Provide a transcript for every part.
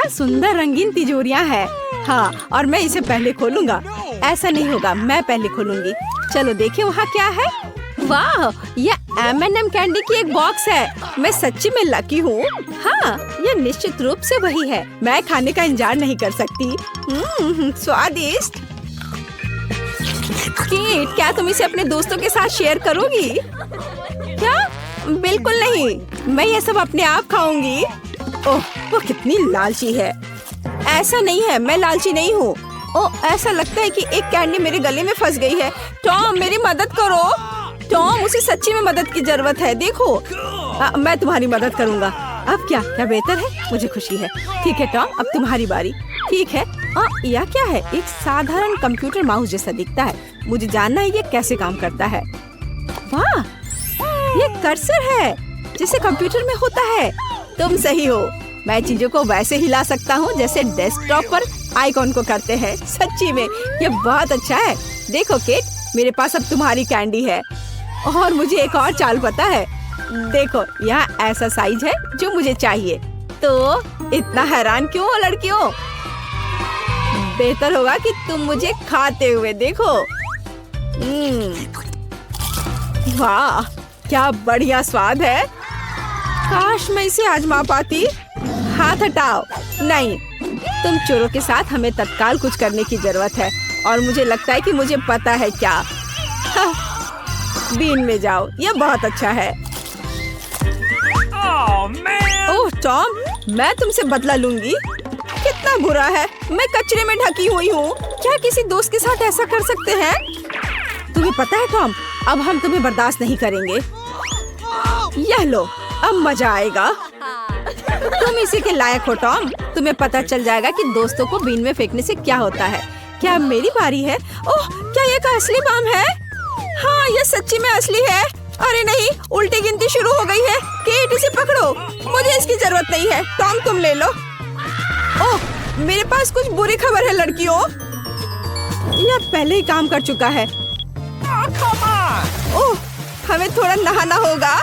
क्या सुंदर रंगीन तिजोरियां हैं। हाँ, और मैं इसे पहले खोलूंगा। ऐसा नहीं होगा, मैं पहले खोलूंगी। चलो देखिए वहाँ क्या है। वाह, ये M&M कैंडी की एक बॉक्स है। मैं सच्ची में लकी हूँ। हाँ, ये निश्चित रूप से वही है। मैं खाने का इंतजार नहीं कर सकती। स्वादिष्ट। कीट, क्या तुम इसे अपने दोस्तों के साथ शेयर करोगी? क्या? बिल्कुल नहीं, मैं ये सब अपने आप खाऊंगी। ओह, वो कितनी लालची है। ऐसा नहीं है, मैं लालची नहीं हूँ। ओह, ऐसा लगता है कि एक कैंडी मेरे गले में फंस गई है। टॉम, मेरी मदद करो। टॉम, उसे सच्ची में मदद की जरूरत है। देखो, मैं तुम्हारी मदद करूँगा। अब क्या क्या बेहतर है? मुझे खुशी है। ठीक है टॉम, अब तुम्हारी बारी। ठीक है। यह क्या है? एक साधारण कंप्यूटर माउस जैसा दिखता है। मुझे जानना है ये कैसे काम करता है। वाह, ये कर्सर है जैसे कंप्यूटर में होता है। तुम सही हो, मैं चीजों को वैसे हिला सकता हूँ जैसे डेस्कटॉप पर आइकॉन को करते हैं। सच्ची में ये बहुत अच्छा है। देखो केट, मेरे पास अब तुम्हारी कैंडी है। और मुझे एक और चाल पता है। देखो, यहाँ ऐसा साइज है जो मुझे चाहिए। तो इतना हैरान क्यों हो लड़कियों? बेहतर होगा कि तुम मुझे खाते हुए देखो। वाह, क्या बढ़िया स्वाद है। काश मैं इसे आजमा पाती। हाथ हटाओ। नहीं, तुम चोरों के साथ हमें तत्काल कुछ करने की जरूरत है। और मुझे लगता है कि मुझे पता है क्या। बीन में जाओ, यह बहुत अच्छा है। ओह टॉम, मैं तुमसे बदला लूंगी। कितना बुरा है, मैं कचरे में ढकी हुई हूँ। क्या किसी दोस्त के साथ ऐसा कर सकते हैं? तुम्हें पता है टॉम, अब हम तुम्हें बर्दाश्त नहीं करेंगे। यह लो, अब मजा आएगा। तुम इसी के लायक हो टॉम। तुम्हें पता चल जाएगा कि दोस्तों को बीन में फेंकने से क्या होता है। क्या मेरी बारी है? ओह, क्या ये का असली बम है? हाँ, ये सच्ची में असली है। अरे नहीं, उल्टी गिनती शुरू हो गई है। केट, इसे पकड़ो। मुझे इसकी जरूरत नहीं है। टॉम, तुम ले लो। ओह, मेरे पास कुछ बुरी खबर है लड़कियों। यह पहले ही काम कर चुका है। ओह, हमें थोड़ा नहाना होगा।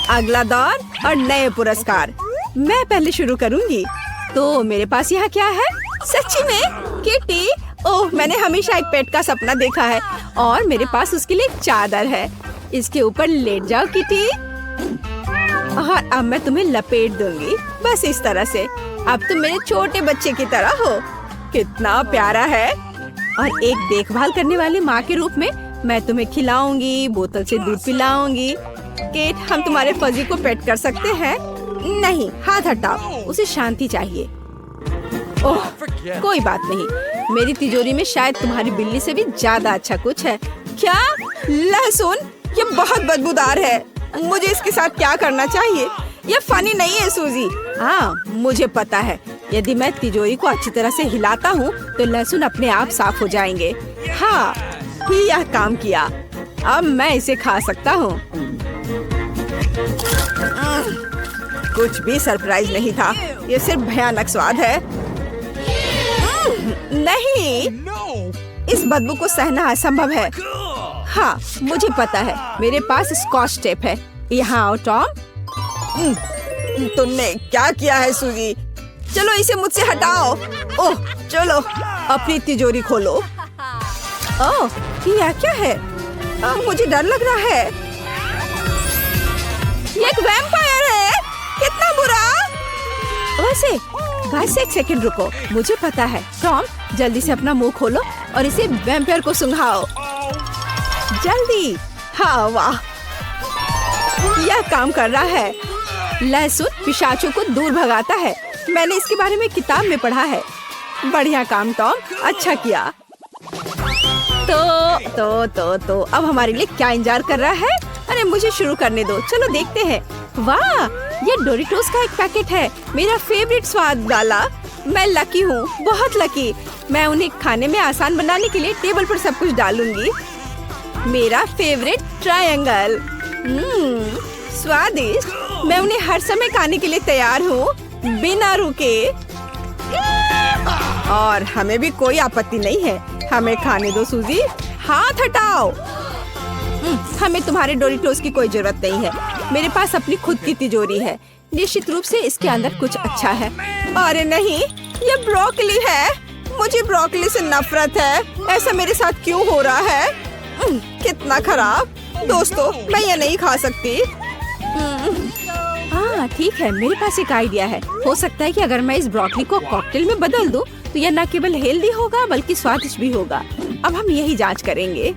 अगला दौर और नए पुरस्कार। मैं पहले शुरू करूंगी। तो मेरे पास यहाँ क्या है? सच्ची में किटी। ओह, मैंने हमेशा एक पेट का सपना देखा है और मेरे पास उसके लिए एक चादर है। इसके ऊपर लेट जाओ किटी। और अब मैं तुम्हें लपेट दूंगी, बस इस तरह से। अब तुम मेरे छोटे बच्चे की तरह हो। कितना प्यारा है। और एक देखभाल करने वाली माँ के रूप में मैं तुम्हें खिलाऊंगी, बोतल से दूध पिलाऊंगी। केट, हम तुम्हारे फजी को पेट कर सकते हैं? नहीं, हाथ हटाओ, उसे शांति चाहिए। ओह, कोई बात नहीं, मेरी तिजोरी में शायद तुम्हारी बिल्ली से भी ज्यादा अच्छा कुछ है। क्या? लहसुन? ये बहुत बदबूदार है। मुझे इसके साथ क्या करना चाहिए? ये फनी नहीं है सूजी। हाँ, मुझे पता है। यदि मैं तिजोरी को अच्छी तरह से हिलाता हूँ तो लहसुन अपने आप साफ हो जाएंगे। हाँ, यह काम किया। अब मैं इसे खा सकता हूँ। कुछ भी सरप्राइज नहीं था, ये सिर्फ भयानक स्वाद है। नहीं, इस बदबू को सहना असंभव है। हाँ, मुझे पता है, मेरे पास स्कॉच टेप है। यहाँ आओ टॉम। तुमने क्या किया है सूजी? चलो इसे मुझसे हटाओ। ओह, चलो अपनी तिजोरी खोलो। ओह, यह क्या है? मुझे डर लग रहा है। ये एक वैम्पायर है। कितना बुरा। वैसे एक सेकंड रुको, मुझे पता है। टॉम, जल्दी से अपना मुंह खोलो और इसे वैम्पायर को सुंघाओ। जल्दी। हाँ, वाह, यह काम कर रहा है। लहसुन पिशाचों को दूर भगाता है। मैंने इसके बारे में किताब में पढ़ा है। बढ़िया काम टॉम, अच्छा किया। तो अब हमारे लिए क्या इंतजार कर रहा है? अरे मुझे शुरू करने दो, चलो देखते हैं। वाह, ये डोरिटोस का एक पैकेट है। मेरा फेवरेट स्वाद वाला। मैं लकी हूँ, बहुत लकी। मैं उन्हें खाने में आसान बनाने के लिए टेबल पर सब कुछ डालूंगी। मेरा फेवरेट ट्रायंगल। स्वादिष्ट। मैं उन्हें हर समय खाने के लिए तैयार हूँ, बिना रुके। और हमें भी कोई आपत्ति नहीं है। हमें खाने दो सूजी। हाथ हटाओ। हमें तुम्हारे डोरिटोस की कोई जरूरत नहीं है। मेरे पास अपनी खुद की तिजोरी है। निश्चित रूप से इसके अंदर कुछ अच्छा है। अरे नहीं, ये ब्रोकली है। मुझे ब्रोकली से नफरत है। ऐसा मेरे साथ क्यों हो रहा है? कितना खराब। दोस्तों, मैं ये नहीं खा सकती। हाँ ठीक है, मेरे पास एक आइडिया है। हो सकता है कि अगर मैं इस ब्रोकली को कॉकटेल में बदल दूं, तो यह न केवल हेल्दी होगा बल्कि स्वादिष्ट भी होगा। अब हम यही जांच करेंगे।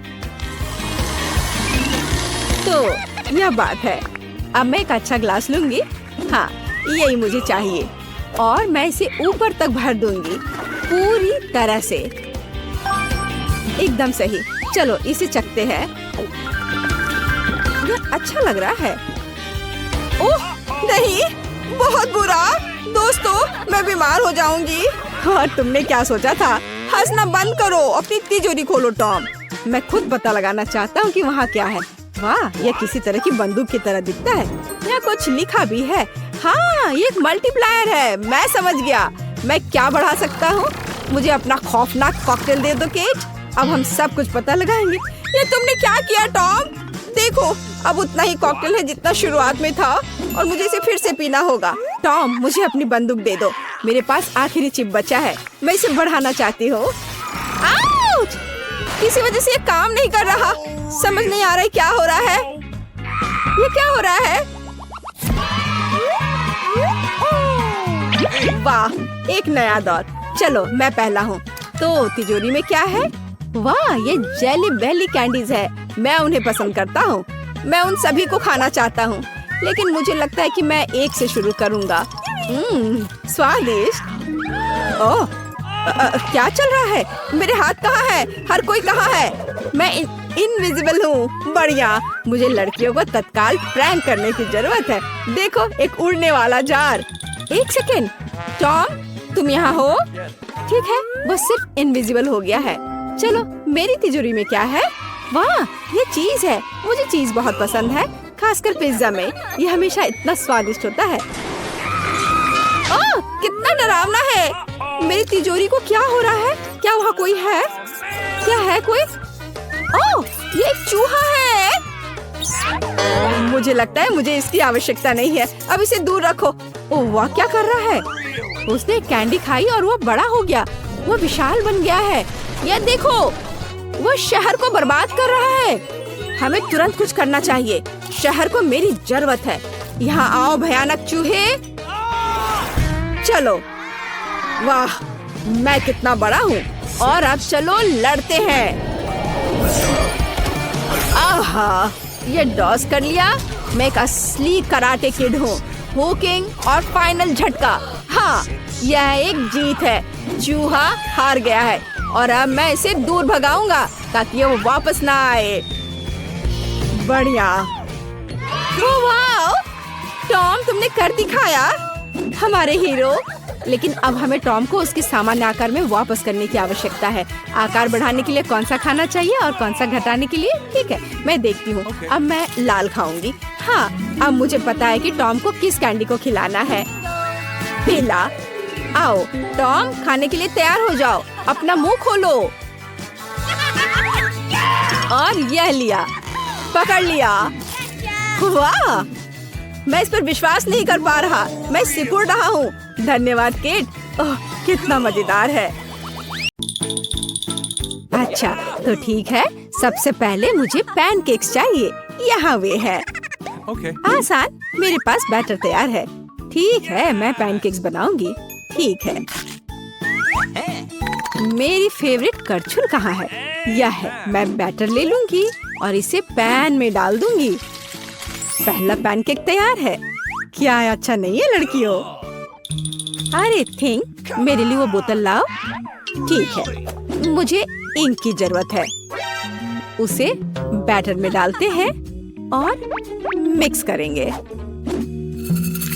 तो यह बात है। अब मैं एक अच्छा ग्लास लूंगी। हाँ, यही मुझे चाहिए। और मैं इसे ऊपर तक भर दूंगी, पूरी तरह से। एकदम सही। चलो इसे चखते हैं। यह अच्छा लग रहा है। ओह नहीं, बहुत बुरा। दोस्तों, मैं बीमार हो जाऊंगी। और तुमने क्या सोचा था? हंसना बंद करो, अपनी तिजोरी खोलो टॉम। मैं खुद पता लगाना चाहता हूँ कि वहाँ क्या है। वाह, यह किसी तरह की बंदूक की तरह दिखता है। यहाँ कुछ लिखा भी है। हाँ, ये एक मल्टीप्लायर है। मैं समझ गया। मैं क्या बढ़ा सकता हूँ? मुझे अपना खौफनाक कॉकटेल दे दो केट। अब हम सब कुछ पता लगाएंगे। ये तुमने क्या किया टॉम? देखो, अब उतना ही कॉकटेल है जितना शुरुआत में था, और मुझे इसे फिर से पीना होगा। टॉम, मुझे अपनी बंदूक दे दो। मेरे पास आखिरी चिप बचा है। मैं इसे बढ़ाना चाहती हूँ। आउच! किसी वजह से ये काम नहीं कर रहा। समझ नहीं आ रहा है क्या हो रहा है। ये क्या हो रहा है? वाह, एक नया दौर। चलो मैं पहला हूँ। तो तिजोरी में क्या है? वाह, ये जेली बेली कैंडीज है। मैं उन्हें पसंद करता हूँ। मैं उन सभी को खाना चाहता हूँ, लेकिन मुझे लगता है कि मैं एक से शुरू करूँगा। स्वादिष्ट। ओह, क्या चल रहा है? मेरे हाथ कहाँ है? हर कोई कहाँ है? मैं इनविजिबल हूँ। बढ़िया। मुझे लड़कियों को तत्काल प्रैंक करने की जरूरत है। देखो, एक उड़ने वाला जार। एक सेकेंड, टॉम, तुम यहाँ हो? ठीक है, वो सिर्फ इनविजिबल हो गया है। चलो, मेरी तिजोरी में क्या है? वाह, ये चीज है। मुझे चीज बहुत पसंद है, खासकर पिज्जा में। ये हमेशा इतना स्वादिष्ट होता है। ओह, कितना डरावना है। मेरी तिजोरी को क्या हो रहा है? क्या वहाँ कोई है? क्या है कोई? ओह, ये एक चूहा है। मुझे लगता है मुझे इसकी आवश्यकता नहीं है। अब इसे दूर रखो। ओह वाह, क्या कर रहा है? उसने कैंडी खाई और वो बड़ा हो गया। वो विशाल बन गया है। ये देखो, वो शहर को बर्बाद कर रहा है। हमें तुरंत कुछ करना चाहिए। शहर को मेरी जरूरत है। यहाँ आओ भयानक चूहे। चलो, वाह, मैं कितना बड़ा हूँ। और अब चलो लड़ते हैं। आहा, ये डॉस कर लिया। मैं एक असली कराटे किड हूँ। हुकिंग और फाइनल झटका। हाँ, यह एक जीत है। चूहा हार गया है और अब मैं इसे दूर भगाऊंगा ताकि वो वापस ना आए। बढ़िया। वाह, टॉम, तुमने कर दिखाया, हमारे हीरो। लेकिन अब हमें टॉम को उसके सामान्य आकार में वापस करने की आवश्यकता है। आकार बढ़ाने के लिए कौन सा खाना चाहिए और कौन सा घटाने के लिए? ठीक है, मैं देखती हूँ। अब मैं लाल खाऊंगी। हाँ, अब मुझे पता है कि टॉम को किस कैंडी को खिलाना है। पीला। आओ टॉम, खाने के लिए तैयार हो जाओ। अपना मुंह खोलो। और यह लिया, पकड़ लिया। वाह, मैं इस पर विश्वास नहीं कर पा रहा। मैं सिकुड़ रहा हूँ। धन्यवाद केट। ओह, कितना मजेदार है। अच्छा, तो ठीक है। सबसे पहले मुझे पैनकेक्स चाहिए। यहाँ वे है। आसान, मेरे पास बैटर तैयार है। ठीक है, मैं पैनकेक्स बनाऊंगी। ठीक है। मेरी फेवरेट करछुल कहाँ है? यह है। मैं बैटर ले लूंगी और इसे पैन में डाल दूंगी। पहला पैनकेक तैयार है। क्या अच्छा नहीं है लड़कियों? अरे थिंक, मेरे लिए वो बोतल लाओ। ठीक है, मुझे इंक की जरूरत है। उसे बैटर में डालते हैं और मिक्स करेंगे।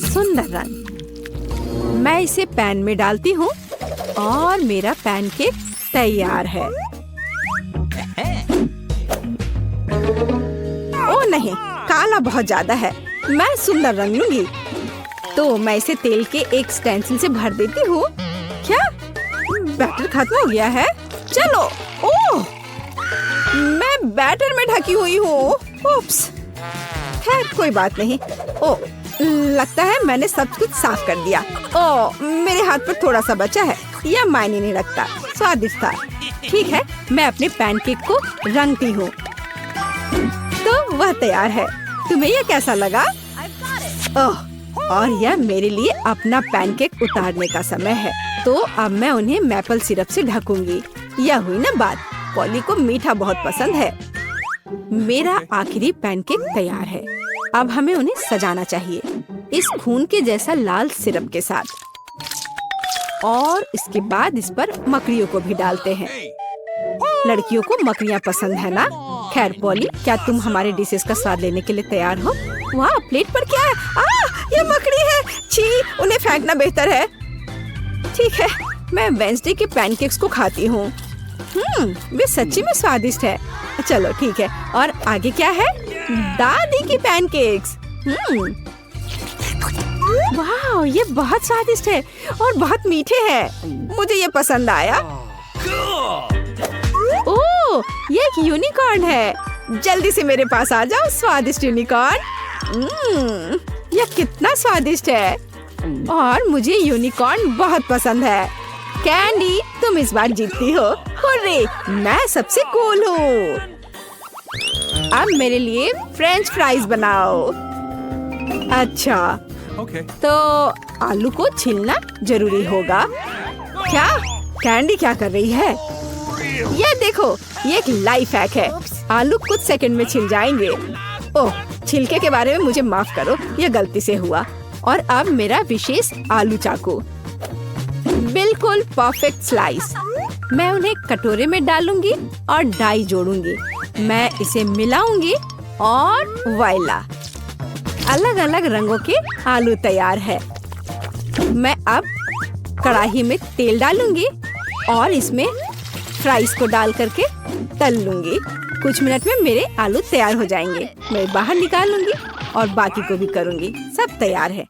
सुंदर रंग। मैं इसे पैन में डालती हूँ और मेरा पैनकेक तैयार है। ओ नहीं, काला बहुत ज्यादा है। मैं सुंदर रंग लूंगी। तो मैं इसे तेल के एक स्टेंसिल से भर देती हूँ। क्या बैटर खत्म हो गया है? चलो। ओह, मैं बैटर में ढकी हुई हूँ। उप्स। खैर कोई बात नहीं। ओ, लगता है मैंने सब कुछ साफ कर दिया। ओ, मेरे हाथ पर थोड़ा सा बचा है। यह मायने नहीं रखता, स्वादिष्ट था। ठीक है, मैं अपने पैनकेक को रंगती हूँ। तो वह तैयार है। तुम्हें यह कैसा लगा? ओह, और यह मेरे लिए अपना पैनकेक उतारने का समय है। तो अब मैं उन्हें मैपल सिरप से ढकूंगी। यह हुई ना बात। पॉली को मीठा बहुत पसंद है। मेरा आखिरी पैनकेक तैयार है। अब हमें उन्हें सजाना चाहिए इस खून के जैसा लाल सिरप के साथ। और इसके बाद इस पर मकड़ियों को भी डालते हैं। लड़कियों को मकड़ियाँ पसंद है ना? खैर पॉली, क्या तुम हमारे डिशेस का स्वाद लेने के लिए तैयार हो? वाह, प्लेट पर क्या है? ये मकड़ी है। छी, उन्हें फेंकना बेहतर है। ठीक है, मैं वेंसडे के पैनकेक्स को खाती हूँ। वे सच्ची में स्वादिष्ट है। चलो ठीक है, और आगे क्या है? दादी की पैनकेक्स। वाह, ये बहुत स्वादिष्ट है और बहुत मीठे हैं। मुझे ये पसंद आया। ओह, ये एक यूनिकॉर्न है। जल्दी से मेरे पास आ जाओ, स्वादिष्ट यूनिकॉर्न। यह कितना स्वादिष्ट है और मुझे यूनिकॉर्न बहुत पसंद है। कैंडी, तुम इस बार जीतती हो। हुर्रे, मैं सबसे कूल हूँ। अब मेरे लिए फ्रेंच फ्राइज बनाओ। अच्छा, तो आलू को छीलना जरूरी होगा। क्या? कैंडी क्या कर रही है? ये देखो, ये एक लाइफ हैक है। आलू कुछ सेकंड में छिल जाएंगे। ओह, छिलके के बारे में मुझे माफ करो, ये गलती से हुआ। और अब मेरा विशेष आलू चाकू। बिल्कुल परफेक्ट स्लाइस। मैं उन्हें कटोरे में डालूंगी और डाई जोड़ूंगी। मैं इसे मिलाऊंगी और वाइला, अलग अलग रंगों के आलू तैयार है। मैं अब कढ़ाई में तेल डालूंगी और इसमें फ्राइज को डाल करके तल लूंगी। कुछ मिनट में मेरे आलू तैयार हो जाएंगे। मैं बाहर निकाल लूंगी और बाकी को भी करूंगी। सब तैयार है।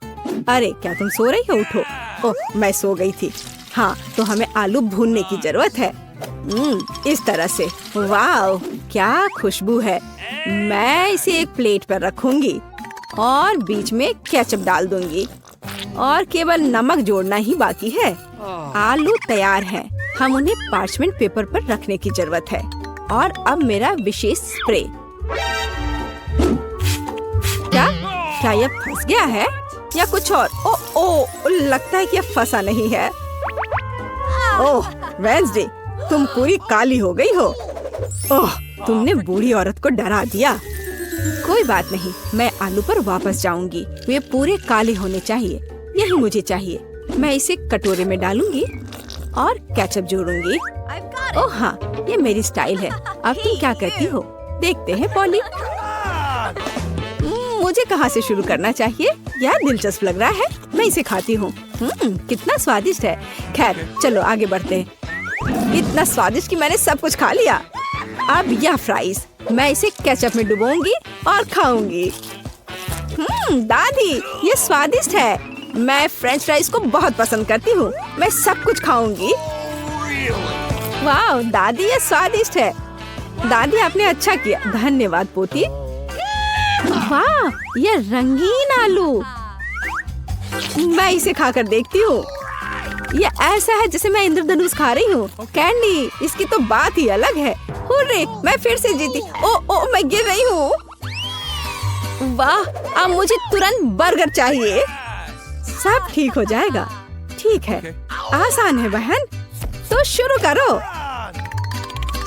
अरे क्या तुम सो रही हो? उठो। ओह, मैं सो गई थी। हाँ, तो हमें आलू भूनने की जरूरत है। इस तरह से। वाह, क्या खुशबू है। मैं इसे एक प्लेट पर रखूंगी और बीच में केचप डाल दूंगी और केवल नमक जोड़ना ही बाकी है। आलू तैयार हैं। हम उन्हें पार्चमेंट पेपर पर रखने की जरूरत है। और अब मेरा विशेष स्प्रे। क्या यह फंस गया है या कुछ और? ओ, लगता है कि यह फंसा नहीं है। ओह वेंसडे, तुम पूरी काली हो गई हो। ओह, तुमने बूढ़ी औरत को डरा दिया। कोई बात नहीं, मैं आलू पर वापस जाऊंगी। वे पूरे काले होने चाहिए। यही मुझे चाहिए। मैं इसे कटोरे में डालूंगी और केचप जोड़ूंगी। ओह हाँ, ये मेरी स्टाइल है। अब तुम क्या करती हो? देखते हैं पॉली। मुझे कहाँ से शुरू करना चाहिए? यह दिलचस्प लग रहा है। मैं इसे खाती हूँ। कितना स्वादिष्ट है। खैर चलो आगे बढ़ते हैं। इतना स्वादिष्ट कि मैंने सब कुछ खा लिया। अब यह फ्राइज, मैं इसे केचप में डुबोऊंगी और खाऊंगी। दादी, ये स्वादिष्ट है। मैं फ्रेंच फ्राइज को बहुत पसंद करती हूँ। मैं सब कुछ खाऊंगी। वाह दादी, ये स्वादिष्ट है। दादी, आपने अच्छा किया। धन्यवाद पोती। वाह, ये रंगीन आलू। मैं इसे खाकर देखती हूँ। ये ऐसा है जैसे मैं इंद्रधनुष खा रही हूँ। कैंडी, इसकी तो बात ही अलग है। हुर्रे, मैं फिर से जीती। ओ, मैं गिर रही हूँ। वाह, अब मुझे तुरंत बर्गर चाहिए। सब ठीक हो जाएगा। ठीक है, आसान है बहन। तो शुरू करो।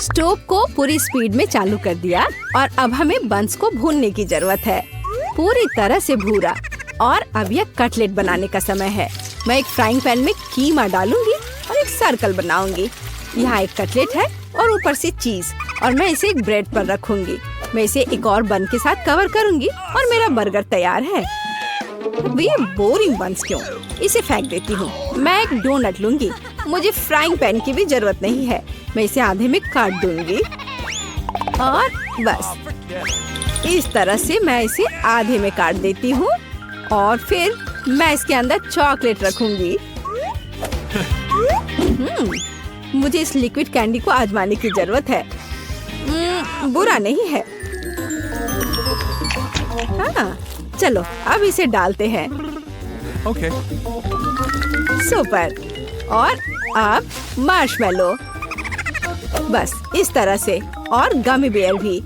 स्टोव को पूरी स्पीड में चालू कर दिया और अब हमें बंस को भूनने की जरूरत है। पूरी तरह से भूरा। और अब यह कटलेट बनाने का समय है। मैं एक फ्राइंग पैन में कीमा डालूंगी और एक सर्कल बनाऊंगी। यहाँ एक कटलेट है और ऊपर से चीज, और मैं इसे एक ब्रेड पर रखूंगी। मैं इसे एक और बन के साथ कवर करूंगी और मेरा बर्गर तैयार है। ये बोरिंग बंस क्यों? इसे फेंक देती हूँ। मैं एक डोनट लूंगी। मुझे फ्राइंग पैन की भी जरूरत नहीं है। मैं इसे आधे में काट दूंगी और बस इस तरह से मैं इसे आधे में काट देती हूँ और फिर मैं इसके अंदर चॉकलेट रखूंगी। मुझे इस लिक्विड कैंडी को आजमाने की जरूरत है। बुरा नहीं है। हाँ, चलो अब इसे डालते हैं। Okay. सुपर। और अब मार्शमेलो, बस इस तरह से। और गमी बेयर भी।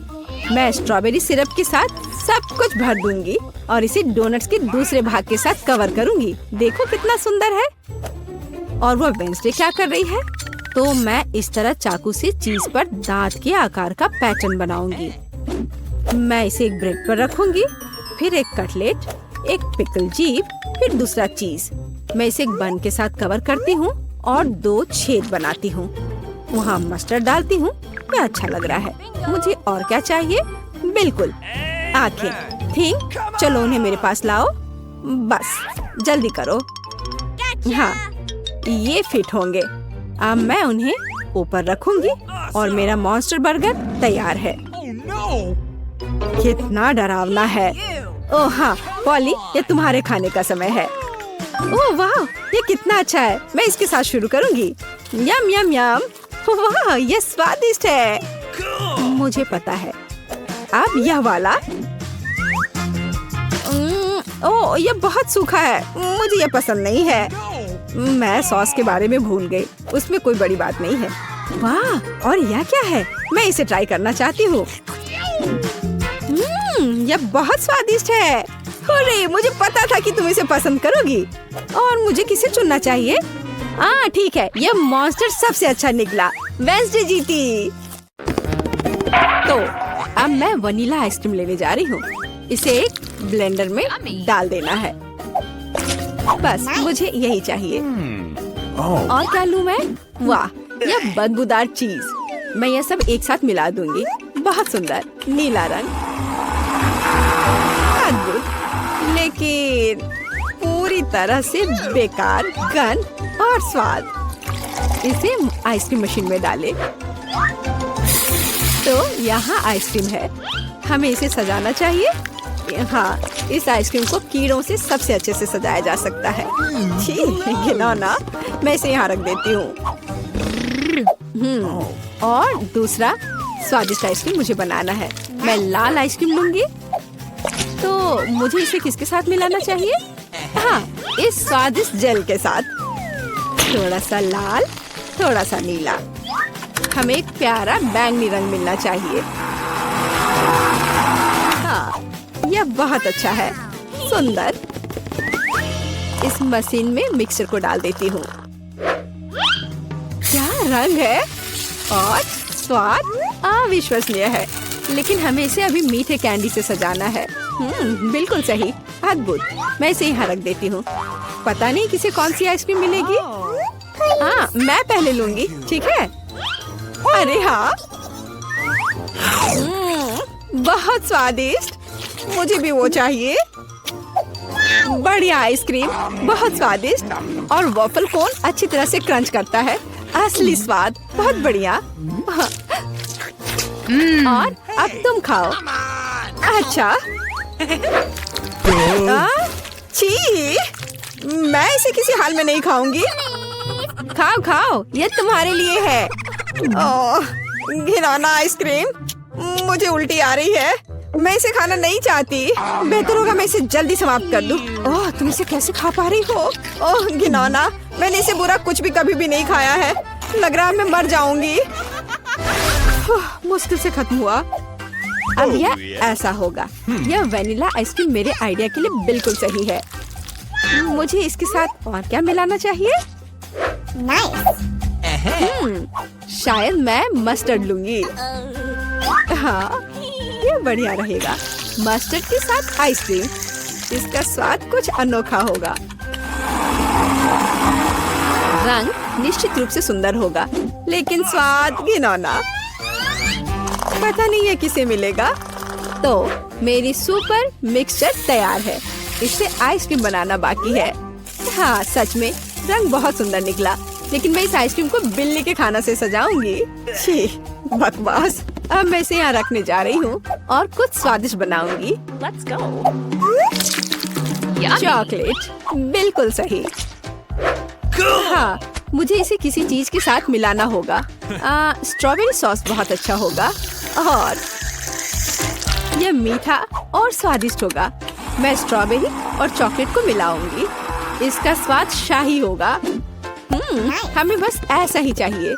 मैं स्ट्रॉबेरी सिरप के साथ सब कुछ भर दूंगी और इसे डोनट्स के दूसरे भाग के साथ कवर करूंगी। देखो कितना सुंदर है। और वो वेंसडे क्या कर रही है? तो मैं इस तरह चाकू से चीज पर दांत के आकार का पैटर्न बनाऊंगी। मैं इसे एक ब्रेड पर रखूंगी, फिर एक कटलेट, एक पिकल जीप, फिर दूसरा चीज। मैं इसे एक बन के साथ कवर करती हूँ और 2 छेद बनाती हूँ। वहाँ मस्टर्ड डालती हूँ। क्या अच्छा लग रहा है। मुझे और क्या चाहिए? बिल्कुल, आंखें। थिंक, चलो उन्हें मेरे पास लाओ। बस जल्दी करो। हाँ, ये फिट होंगे। अब मैं उन्हें ऊपर रखूंगी और मेरा मॉन्स्टर बर्गर तैयार है। कितना डरावना है। ओह हाँ पॉली, ये तुम्हारे खाने का समय है। ओह वाह, ये कितना अच्छा है। मैं इसके साथ शुरू करूंगी। यम यम यम। वाह, ये स्वादिष्ट है। मुझे पता है। अब यह वाला। ओह, ये बहुत सूखा है। मुझे ये पसंद नहीं है। मैं सॉस के बारे में भूल गई। उसमें कोई बड़ी बात नहीं है। वाह, और यह क्या है? मैं इसे ट्राई करना चाहती हूँ। यह बहुत स्वादिष्ट है। अरे, मुझे पता था कि तुम इसे पसंद करोगी। और मुझे किसे चुनना चाहिए? हाँ ठीक है, यह मॉन्स्टर सबसे अच्छा निकला। वेंसडे जीती। तो अब मैं वनीला आइसक्रीम लेने जा रही हूँ। इसे एक ब्लेंडर में डाल देना है। बस मुझे यही चाहिए। और क्या लूँ मैं? वाह, यह बदबूदार चीज। मैं यह सब एक साथ मिला दूंगी। बहुत सुंदर नीला रंग। अद्भुत, लेकिन पूरी तरह से बेकार गंध और स्वाद। इसे आइसक्रीम मशीन में डालें। तो यहाँ आइसक्रीम है। हमें इसे सजाना चाहिए। हाँ, इस आइसक्रीम को कीड़ों से सबसे अच्छे से सजाया जा सकता है। छी, घिनौना। मैं इसे यहाँ रख देती हूँ। और दूसरा स्वादिष्ट आइसक्रीम मुझे बनाना है। मैं लाल आइसक्रीम लूंगी। तो मुझे इसे किसके साथ मिलाना चाहिए? हाँ, इस स्वादिष्ट जेल के साथ। थोड़ा सा लाल, थोड़ा सा नीला। हमें एक प्यारा बैंगनी रंग मिलना चाहिए। हाँ, यह बहुत अच्छा है। सुंदर। इस मशीन में मिक्सचर को डाल देती हूँ। क्या रंग है और स्वाद अविश्वसनीय है। लेकिन हमें इसे अभी मीठे कैंडी से सजाना है। बिल्कुल सही। अद्भुत। मैं इसे यहाँ रख देती हूँ। पता नहीं किसे कौन सी आइसक्रीम मिलेगी। हाँ, मैं पहले लूंगी। ठीक है। अरे हाँ, बहुत स्वादिष्ट। मुझे भी वो चाहिए। बढ़िया आइसक्रीम, बहुत स्वादिष्ट। और वॉफल कोन अच्छी तरह से क्रंच करता है। असली स्वाद। बहुत बढ़िया। और अब तुम खाओ। अच्छा। छी, मैं इसे किसी हाल में नहीं खाऊंगी। खाओ खाओ, ये तुम्हारे लिए है। ओह, घिनौना आइसक्रीम। मुझे उल्टी आ रही है। मैं इसे खाना नहीं चाहती। बेहतर होगा मैं इसे जल्दी समाप्त कर दूं। ओह, तुम इसे कैसे खा पा रही हो? ओह घिनौना, मैंने इसे बुरा कुछ भी कभी भी नहीं खाया है। लग रहा है मैं मर जाऊंगी। मुश्किल से खत्म हुआ। अब यह ऐसा होगा। यह वेनिला आइसक्रीम मेरे आइडिया के लिए बिल्कुल सही है। मुझे इसके साथ और क्या मिलाना चाहिए? शायद मैं मस्टर्ड लूंगी। हाँ, ये बढ़िया रहेगा। मस्टर्ड के साथ आइसक्रीम। इसका स्वाद कुछ अनोखा होगा। रंग निश्चित रूप से सुंदर होगा, लेकिन स्वाद घिनौना। पता नहीं है किसे मिलेगा। तो मेरी सुपर मिक्सचर तैयार है। इससे आइसक्रीम बनाना बाकी है। हाँ, सच में रंग बहुत सुंदर निकला। लेकिन मैं इस आइसक्रीम को बिल्ली के खाना से सजाऊंगी। छी, बकवास। अब मैं इसे यहाँ रखने जा रही हूँ और कुछ स्वादिष्ट बनाऊंगी। चॉकलेट, बिल्कुल सही। हाँ, मुझे इसे किसी चीज के साथ मिलाना होगा। स्ट्रॉबेरी सॉस बहुत अच्छा होगा। और यह मीठा और स्वादिष्ट होगा। मैं स्ट्रॉबेरी और चॉकलेट को मिलाऊंगी। इसका स्वाद शाही होगा। हमें बस ऐसा ही चाहिए।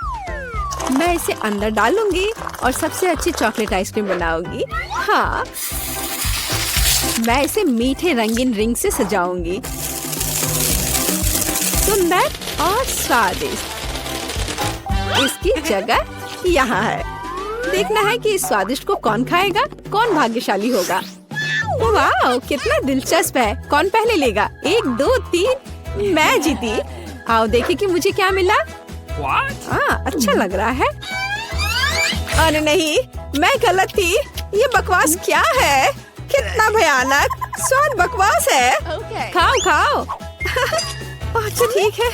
मैं इसे अंदर डालूंगी और सबसे अच्छी चॉकलेट आइसक्रीम बनाऊंगी। हाँ, मैं इसे मीठे रंगीन रिंग से सजाऊंगी। सुंदर और स्वादिष्ट। इसकी जगह यहाँ है। देखना है कि इस स्वादिष्ट को कौन खाएगा, कौन भाग्यशाली होगा। वाह, कितना दिलचस्प है। कौन पहले लेगा? 1 2 3। मैं जीती। आओ देखें कि मुझे क्या मिला। हाँ, अच्छा लग रहा है। अरे नहीं, मैं गलत थी। ये बकवास क्या है? कितना भयानक स्वाद बकवास है। खाओ खाओ। अच्छा ठीक है।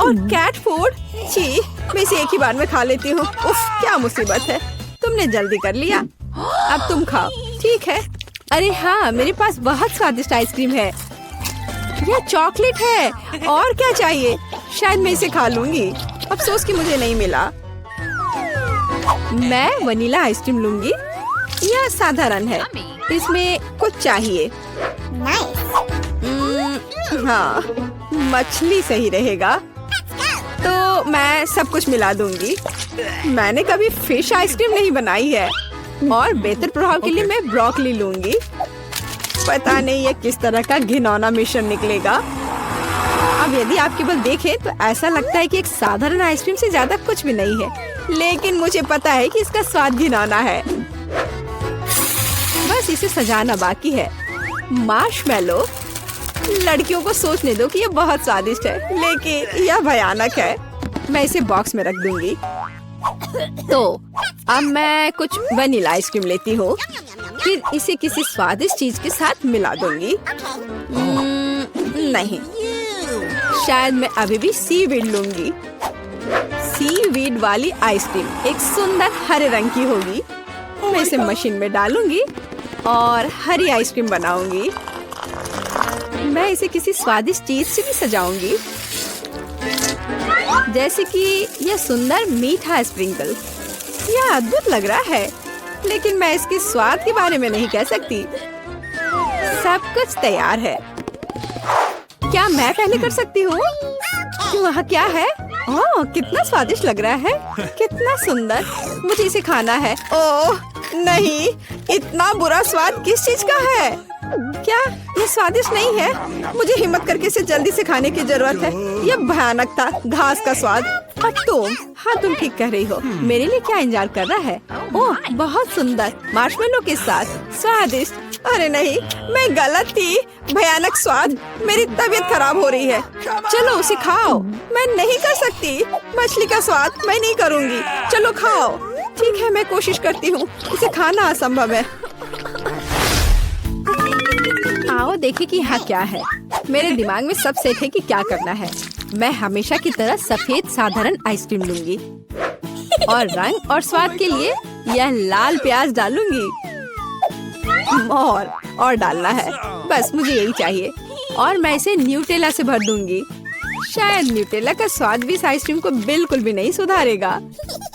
और कैट फूड, छी, मैं इसे एक ही बार में खा लेती हूँ। उफ, क्या मुसीबत है। तुमने जल्दी कर लिया। अब तुम खाओ। ठीक है। अरे हाँ, मेरे पास बहुत स्वादिष्ट आइसक्रीम है। यह चॉकलेट है। और क्या चाहिए? शायद मैं इसे खा लूंगी। अफसोस कि मुझे नहीं मिला। मैं वनीला आइसक्रीम लूंगी। यह साधारण है। इसमें कुछ चाहिए। हाँ, मछली सही रहेगा। तो मैं सब कुछ मिला दूंगी। मैंने कभी फिश आइसक्रीम नहीं बनाई है। और बेहतर प्रभाव के लिए मैं ब्रोकली लूंगी। पता नहीं ये किस तरह का घिनौना मिश्रण निकलेगा। अब यदि आप केवल देखें तो ऐसा लगता है कि एक साधारण आइसक्रीम से ज्यादा कुछ भी नहीं है। लेकिन मुझे पता है कि इसका स्वाद घिनौना है। बस इसे सजाना बाकी है। मार्शमैलो। लड़कियों को सोचने दो कि ये बहुत स्वादिष्ट है, लेकिन यह भयानक है। मैं इसे बॉक्स में रख दूंगी। तो अब मैं कुछ वनीला आइसक्रीम लेती हूँ। फिर इसे किसी स्वादिष्ट चीज के साथ मिला दूंगी। नहीं, शायद मैं अभी भी सीवीड लूंगी। सीवीड वाली आइसक्रीम एक सुंदर हरे रंग की होगी। मैं इसे मशीन में डालूंगी और हरी आइसक्रीम बनाऊंगी। मैं इसे किसी स्वादिष्ट चीज से भी सजाऊंगी, जैसे कि यह सुंदर मीठा स्प्रिंकल। यह अद्भुत लग रहा है, लेकिन मैं इसके स्वाद के बारे में नहीं कह सकती। सब कुछ तैयार है। क्या मैं पहले कर सकती हूँ? वहाँ क्या है? ओह, कितना स्वादिष्ट लग रहा है। कितना सुंदर। मुझे इसे खाना है। ओह नहीं, इतना बुरा स्वाद किस चीज का है? क्या ये स्वादिष्ट नहीं है? मुझे हिम्मत करके इसे जल्दी से खाने की जरूरत है। यह भयानक था, घास का स्वाद। और तुम? हाँ, तुम ठीक कह रही हो। मेरे लिए क्या इंतजार कर रहा है? ओह, बहुत सुंदर मार्शमेलो के साथ स्वादिष्ट। अरे नहीं, मैं गलत थी। भयानक स्वाद। मेरी तबीयत खराब हो रही है। चलो उसे खाओ। मैं नहीं कर सकती। मछली का स्वाद मैं नहीं करूँगी। चलो खाओ। ठीक है, मैं कोशिश करती हूँ। इसे खाना असंभव है। आओ देखें कि यहाँ क्या है। मेरे दिमाग में सब सेट है कि क्या करना है। मैं हमेशा की तरह सफेद साधारण आइसक्रीम लूंगी और रंग और स्वाद के लिए यह लाल प्याज डालूंगी। और डालना है। बस मुझे यही चाहिए। और मैं इसे न्यूटेला से भर दूंगी। शायद न्यूटेला का स्वाद भी इस आइसक्रीम को बिल्कुल भी नहीं सुधारेगा,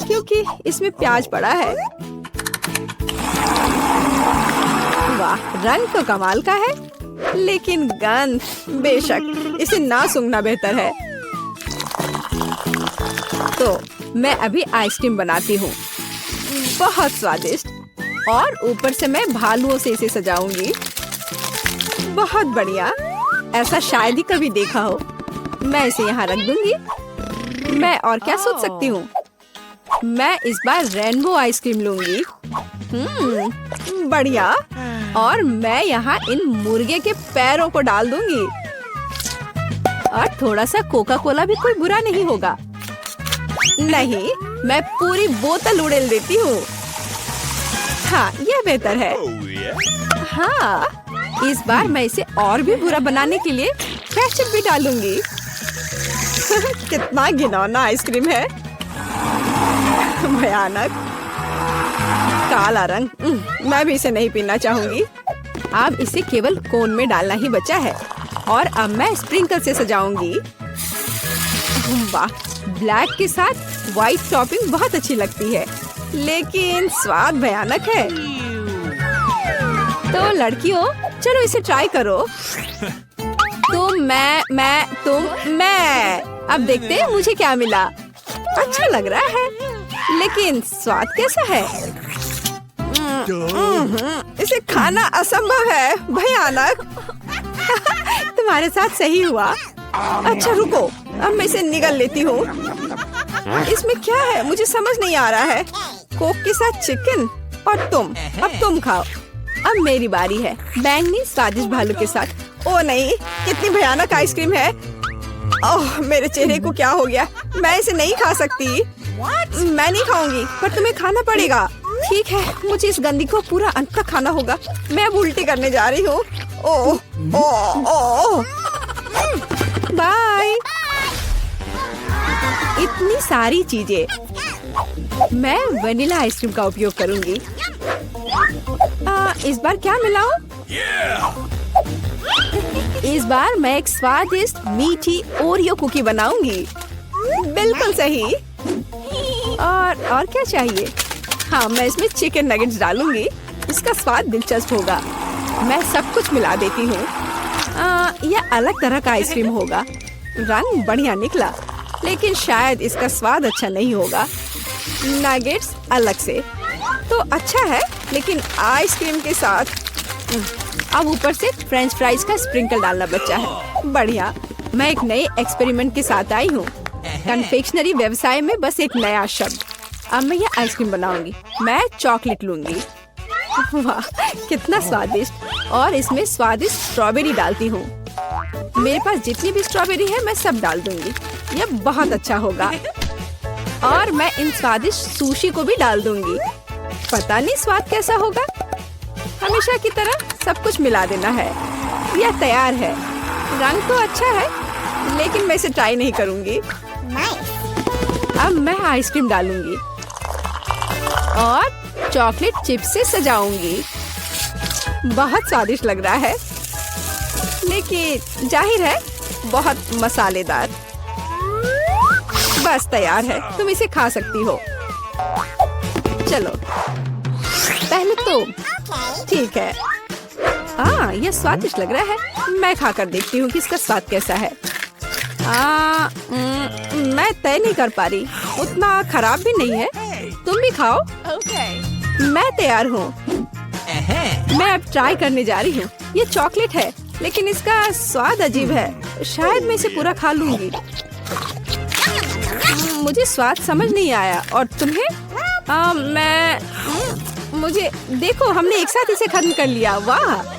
क्योंकि इसमें प्याज पड़ा है। वाह, रंग तो कमाल का है, लेकिन गंध, बेशक इसे ना सूंघना बेहतर है। तो मैं अभी आइसक्रीम बनाती हूँ। बहुत स्वादिष्ट। और ऊपर से मैं भालुओं से इसे सजाऊंगी। बहुत बढ़िया। ऐसा शायद ही कभी देखा हो। मैं इसे यहाँ रख दूंगी। मैं और क्या सोच सकती हूँ? मैं इस बार रेनबो आइसक्रीम लूंगी। बढ़िया। और मैं यहाँ इन मुर्गे के पैरों को डाल दूंगी। और थोड़ा सा कोका कोला भी कोई बुरा नहीं होगा। नहीं, मैं पूरी बोतल उड़ेल देती हूँ। हाँ, यह बेहतर है। हाँ, इस बार मैं इसे और भी बुरा बनाने के लिए केचप भी डालूंगी। कितना घिनौना आइसक्रीम है। भयानक काला रंग। मैं भी इसे नहीं पीना चाहूंगी। अब इसे केवल कोन में डालना ही बचा है। और अब मैं स्प्रिंकल से सजाऊंगी। वाह, ब्लैक के साथ व्हाइट टॉपिंग बहुत अच्छी लगती है। लेकिन स्वाद भयानक है। तो लड़कियों, चलो इसे ट्राई करो। तुम, मैं। अब देखते हैं मुझे क्या मिला। अच्छा लग रहा है, लेकिन स्वाद कैसा है? इसे खाना असंभव है, भयानक। तुम्हारे साथ सही हुआ। अच्छा रुको, अब मैं इसे निगल लेती हूँ। इसमें क्या है मुझे समझ नहीं आ रहा है। कोक के साथ चिकन और अब तुम खाओ। अब मेरी बारी है, बैंगनी स्वादिष्ट भालू के साथ। ओ नहीं, कितनी भयानक आइसक्रीम है। ओह, मेरे चेहरे को क्या हो गया? मैं इसे नहीं खा सकती। मैं नहीं खाऊंगी, पर तुम्हें खाना पड़ेगा। ठीक है, मुझे इस गंदी को पूरा अंत तक खाना होगा। मैं अब उल्टी करने जा रही हूँ। ओह ओह ओह, बाय। इतनी सारी चीजें। मैं वनीला आइसक्रीम का उपयोग करूंगी। इस बार क्या मिलाऊं? इस बार मैं एक स्वादिष्ट मीठी ओरियो कुकी बनाऊंगी। बिल्कुल सही। और क्या चाहिए? हाँ, मैं इसमें चिकन नगेट्स डालूंगी। इसका स्वाद दिलचस्प होगा। मैं सब कुछ मिला देती हूँ। यह अलग तरह का आइसक्रीम होगा। रंग बढ़िया निकला, लेकिन शायद इसका स्वाद अच्छा नहीं होगा। नगेट्स अलग से तो अच्छा है, लेकिन आइसक्रीम के साथ अब ऊपर से फ्रेंच फ्राइज का स्प्रिंकल डालना बचा है। बढ़िया। मैं एक नए एक्सपेरिमेंट के साथ आई हूँ। कन्फेक्शनरी व्यवसाय में बस एक नया शब्द। अब मैं ये आइसक्रीम बनाऊंगी। मैं चॉकलेट लूंगी। वाह, कितना स्वादिष्ट। और इसमें स्वादिष्ट स्ट्रॉबेरी डालती हूँ। मेरे पास जितनी भी स्ट्रॉबेरी है मैं सब डाल दूंगी। यह बहुत अच्छा होगा। और मैं इन स्वादिष्ट सुशी को भी डाल दूंगी। पता नहीं स्वाद कैसा होगा। हमेशा की तरह सब कुछ मिला देना है। यह तैयार है। रंग तो अच्छा है, लेकिन मैं इसे ट्राई नहीं करूंगी। अब मैं आइसक्रीम डालूंगी और चॉकलेट चिप्स से सजाऊंगी। बहुत स्वादिष्ट लग रहा है, लेकिन जाहिर है बहुत मसालेदार। बस तैयार है, तुम इसे खा सकती हो। चलो पहले तुम। ठीक है। यह स्वादिष्ट लग रहा है। मैं खाकर देखती हूँ कि इसका स्वाद कैसा है। मैं तय नहीं कर पा रही। उतना खराब भी नहीं है। तुम भी खाओ। मैं तैयार हूँ। मैं अब ट्राई करने जा रही हूँ। ये चॉकलेट है, लेकिन इसका स्वाद अजीब है। शायद मैं इसे पूरा खा लूंगी। मुझे स्वाद समझ नहीं आया। और तुम्हें? मुझे देखो, हमने एक साथ इसे खत्म कर लिया। वाह।